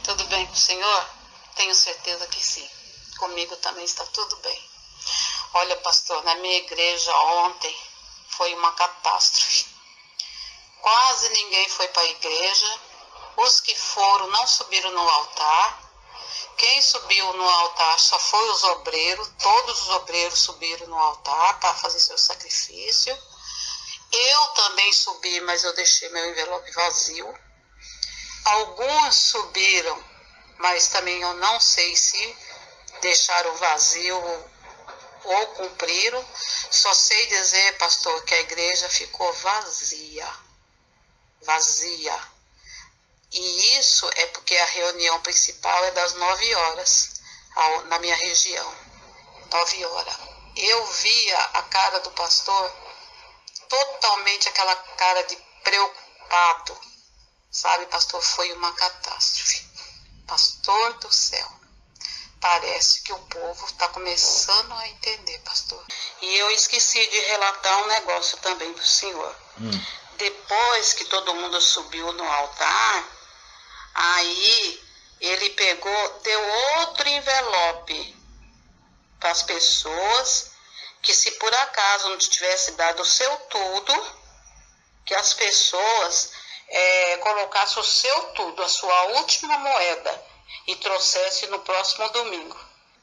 Tudo bem com o senhor? Tenho certeza que sim. Comigo também está tudo bem. Olha, pastor, na minha igreja ontem foi uma catástrofe. Quase ninguém foi para a igreja. Os que foram não subiram no altar. Quem subiu no altar só foi os obreiros. Todos os obreiros subiram no altar para fazer seu sacrifício. Eu também subi, mas eu deixei meu envelope vazio. Alguns subiram, mas também eu não sei se deixaram vazio ou cumpriram. Só sei dizer, pastor, que a igreja ficou vazia. Vazia. E isso é porque a reunião principal é das 9 horas, na minha região. 9 horas. Eu via a cara do pastor, totalmente aquela cara de preocupado. Sabe, pastor, foi uma catástrofe. Pastor do céu. Parece que o povo está começando a entender, pastor. E eu esqueci de relatar um negócio também para o senhor. Depois que todo mundo subiu no altar, aí ele pegou, deu outro envelope para as pessoas, que se por acaso não tivesse dado o seu tudo, que as pessoas colocassem o seu tudo, a sua última moeda, e trouxesse no próximo domingo.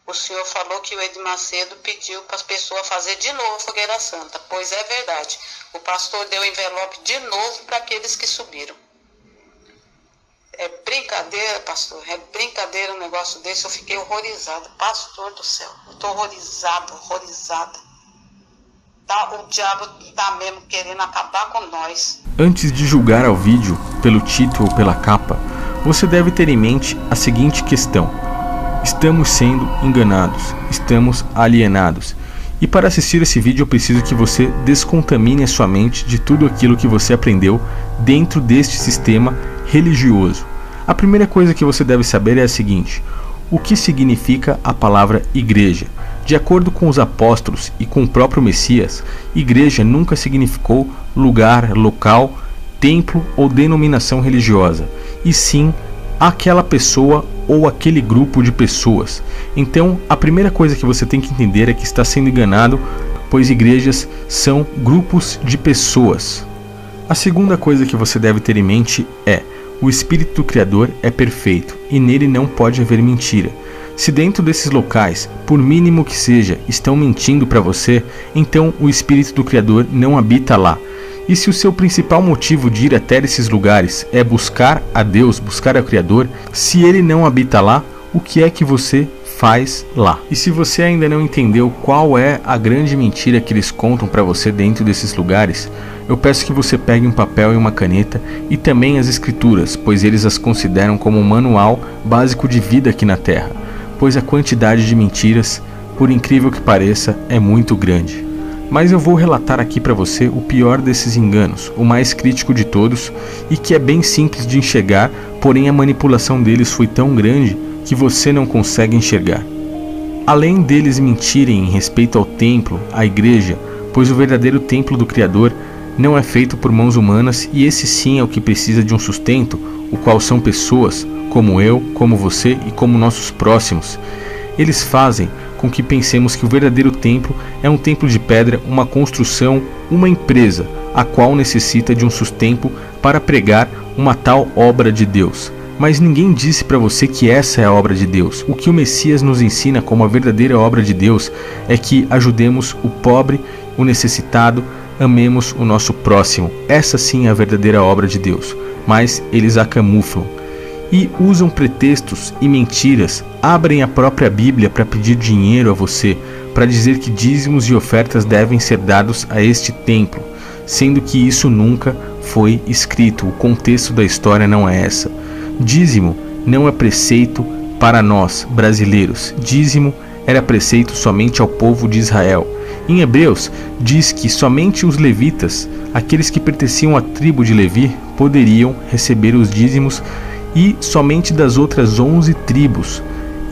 O senhor falou que o Edir Macedo pediu para as pessoas fazer de novo fogueira santa. Pois é verdade. O pastor deu envelope de novo para aqueles que subiram. É brincadeira, pastor. É brincadeira um negócio desse. Eu fiquei horrorizada. Pastor do céu. Eu estou horrorizada. O diabo está mesmo querendo acabar com nós. Antes de julgar ao vídeo pelo título ou pela capa, você deve ter em mente a seguinte questão: estamos sendo enganados, estamos alienados. E para assistir esse vídeo eu preciso que você descontamine a sua mente de tudo aquilo que você aprendeu dentro deste sistema religioso. A primeira coisa que você deve saber é a seguinte: o que significa a palavra igreja? De acordo com os apóstolos e com o próprio Messias, igreja nunca significou lugar, local, templo ou denominação religiosa, e sim aquela pessoa ou aquele grupo de pessoas. Então, a primeira coisa que você tem que entender é que está sendo enganado, pois igrejas são grupos de pessoas. A segunda coisa que você deve ter em mente é: o Espírito do Criador é perfeito e nele não pode haver mentira. Se dentro desses locais, por mínimo que seja, estão mentindo para você, então o Espírito do Criador não habita lá. E se o seu principal motivo de ir até esses lugares é buscar a Deus, buscar ao Criador, se ele não habita lá, o que é que você faz lá? E se você ainda não entendeu qual é a grande mentira que eles contam para você dentro desses lugares, eu peço que você pegue um papel e uma caneta e também as escrituras, pois eles as consideram como um manual básico de vida aqui na Terra, pois a quantidade de mentiras, por incrível que pareça, é muito grande. Mas eu vou relatar aqui para você o pior desses enganos, o mais crítico de todos e que é bem simples de enxergar, porém a manipulação deles foi tão grande que você não consegue enxergar. Além deles mentirem em respeito ao templo, à igreja, pois o verdadeiro templo do Criador não é feito por mãos humanas e esse sim é o que precisa de um sustento, o qual são pessoas como eu, como você e como nossos próximos. Eles fazem com que pensemos que o verdadeiro templo é um templo de pedra, uma construção, uma empresa, a qual necessita de um sustento para pregar uma tal obra de Deus. Mas ninguém disse para você que essa é a obra de Deus. O que o Messias nos ensina como a verdadeira obra de Deus é que ajudemos o pobre, o necessitado, amemos o nosso próximo. Essa sim é a verdadeira obra de Deus. Mas eles a camuflam e usam pretextos e mentiras, abrem a própria Bíblia para pedir dinheiro a você, para dizer que dízimos e ofertas devem ser dados a este templo, sendo que isso nunca foi escrito. O contexto da história não é essa. Dízimo não é preceito para nós, brasileiros. Dízimo era preceito somente ao povo de Israel. Em Hebreus, diz que somente os levitas, aqueles que pertenciam à tribo de Levi, poderiam receber os dízimos e somente das outras 11 tribos.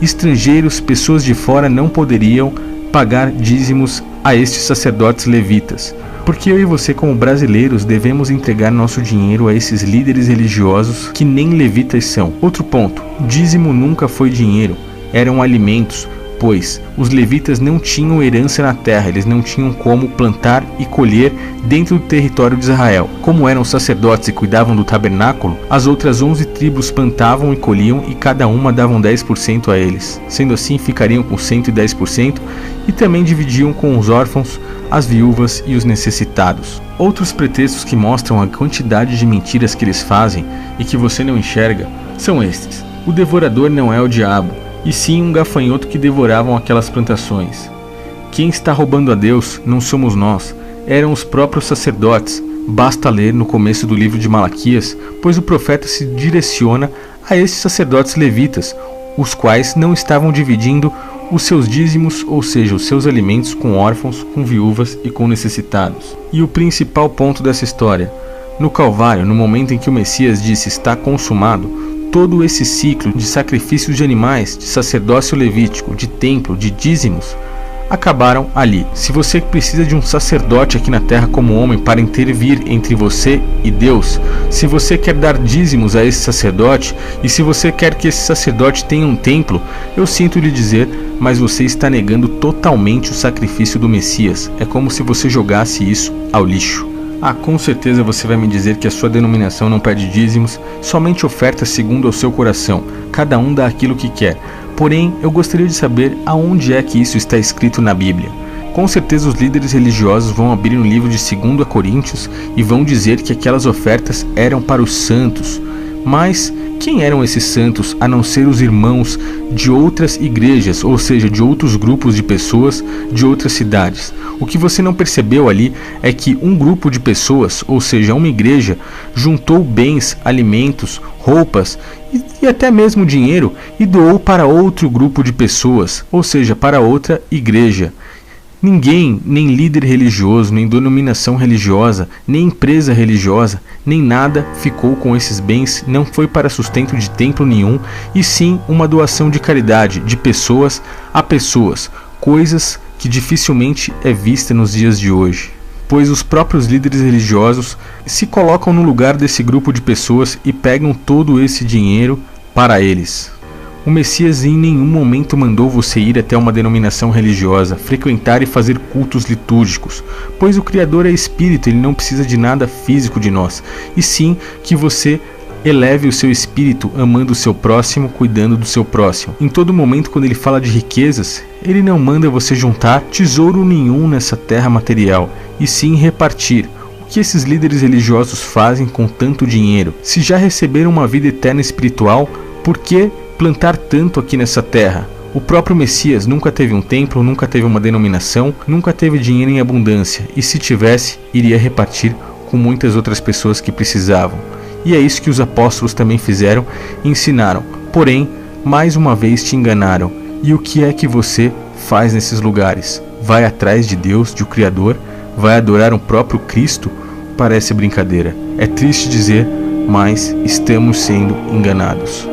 Estrangeiros, pessoas de fora não poderiam pagar dízimos a estes sacerdotes levitas. Porque eu e você, como brasileiros, devemos entregar nosso dinheiro a esses líderes religiosos que nem levitas são. Outro ponto: dízimo nunca foi dinheiro, eram alimentos, pois os levitas não tinham herança na terra, eles não tinham como plantar e colher dentro do território de Israel. Como eram sacerdotes e cuidavam do tabernáculo, as outras 11 tribos plantavam e colhiam e cada uma davam 10% a eles. Sendo assim, ficariam com 110% e também dividiam com os órfãos, as viúvas e os necessitados. Outros pretextos que mostram a quantidade de mentiras que eles fazem e que você não enxerga são estes: o devorador não é o diabo, e sim um gafanhoto que devoravam aquelas plantações. Quem está roubando a Deus não somos nós, eram os próprios sacerdotes. Basta ler no começo do livro de Malaquias, pois o profeta se direciona a esses sacerdotes levitas, os quais não estavam dividindo os seus dízimos, ou seja, os seus alimentos, com órfãos, com viúvas e com necessitados. E o principal ponto dessa história: no Calvário, no momento em que o Messias disse está consumado, todo esse ciclo de sacrifícios de animais, de sacerdócio levítico, de templo, de dízimos, acabaram ali. Se você precisa de um sacerdote aqui na terra como homem para intervir entre você e Deus, se você quer dar dízimos a esse sacerdote, e se você quer que esse sacerdote tenha um templo, eu sinto lhe dizer, mas você está negando totalmente o sacrifício do Messias. É como se você jogasse isso ao lixo. Com certeza você vai me dizer que a sua denominação não pede dízimos, somente ofertas segundo ao seu coração. Cada um dá aquilo que quer. Porém, eu gostaria de saber aonde é que isso está escrito na Bíblia. Com certeza os líderes religiosos vão abrir no livro de 2 Coríntios e vão dizer que aquelas ofertas eram para os santos. Mas quem eram esses santos a não ser os irmãos de outras igrejas, ou seja, de outros grupos de pessoas de outras cidades? O que você não percebeu ali é que um grupo de pessoas, ou seja, uma igreja, juntou bens, alimentos, roupas e até mesmo dinheiro e doou para outro grupo de pessoas, ou seja, para outra igreja. Ninguém, nem líder religioso, nem denominação religiosa, nem empresa religiosa, nem nada ficou com esses bens, não foi para sustento de templo nenhum, e sim uma doação de caridade, de pessoas a pessoas, coisas que dificilmente é vista nos dias de hoje. Pois os próprios líderes religiosos se colocam no lugar desse grupo de pessoas e pegam todo esse dinheiro para eles. O Messias em nenhum momento mandou você ir até uma denominação religiosa, frequentar e fazer cultos litúrgicos, pois o Criador é espírito, ele não precisa de nada físico de nós, e sim que você eleve o seu espírito amando o seu próximo, cuidando do seu próximo. Em todo momento, quando ele fala de riquezas, ele não manda você juntar tesouro nenhum nessa terra material, e sim repartir. O que esses líderes religiosos fazem com tanto dinheiro? Se já receberam uma vida eterna espiritual, por que plantar tanto aqui nessa terra? O próprio Messias nunca teve um templo, nunca teve uma denominação, nunca teve dinheiro em abundância, e se tivesse, iria repartir com muitas outras pessoas que precisavam. E é isso que os apóstolos também fizeram e ensinaram. Porém, mais uma vez te enganaram. E o que é que você faz nesses lugares? Vai atrás de Deus, de o Criador? Vai adorar o próprio Cristo? Parece brincadeira. É triste dizer, mas estamos sendo enganados.